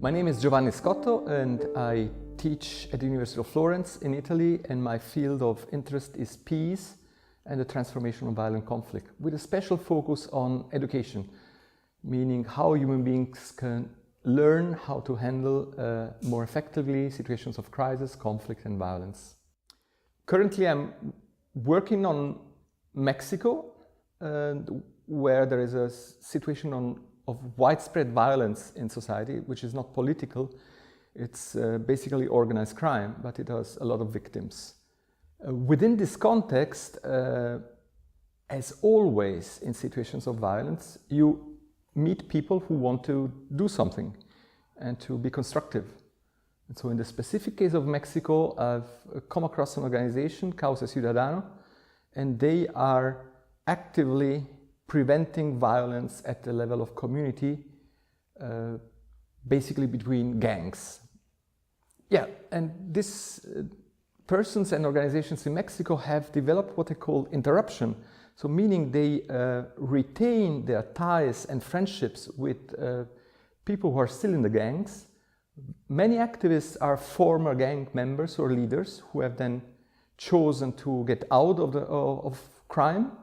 My name is Giovanni Scotto and I teach at the University of Florence in Italy, and my field of interest is peace and the transformation of violent conflict, with a special focus on education, meaning how human beings can learn how to handle more effectively situations of crisis, conflict and violence. Currently I'm working on Mexico, where there is a situation of widespread violence in society, which is not political. It's basically organized crime, but it has a lot of victims. Within this context, as always in situations of violence, you meet people who want to do something and to be constructive. And so in the specific case of Mexico, I've come across an organization, Causa Ciudadano, and they are actively preventing violence at the level of community, basically between gangs. Yeah, and these persons and organizations in Mexico have developed what they call interruption. So meaning they retain their ties and friendships with people who are still in the gangs. Many activists are former gang members or leaders who have then chosen to get out of crime,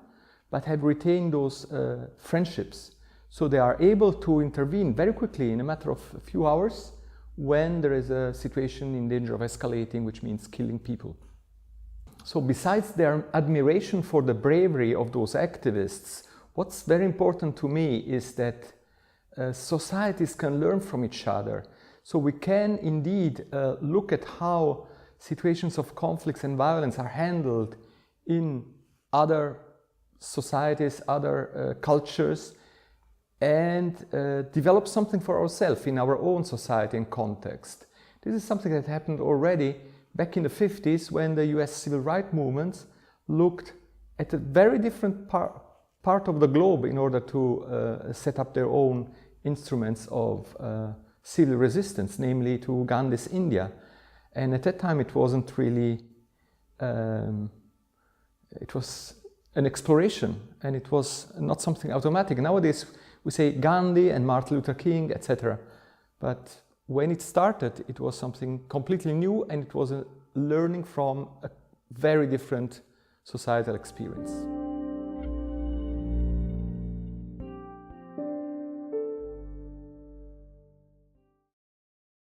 but have retained those friendships. So they are able to intervene very quickly in a matter of a few hours when there is a situation in danger of escalating, which means killing people. So besides their admiration for the bravery of those activists, what's very important to me is that societies can learn from each other. So we can indeed look at how situations of conflicts and violence are handled in other societies, other cultures, and develop something for ourselves in our own society and context. This is something that happened already back in the 50s when the US civil rights movement looked at a very different part of the globe in order to set up their own instruments of civil resistance, namely to Gandhi's India. And at that time it wasn't really, it was an exploration, and it was not something automatic. Nowadays we say Gandhi and Martin Luther King, etc. But when it started, it was something completely new, and it was a learning from a very different societal experience.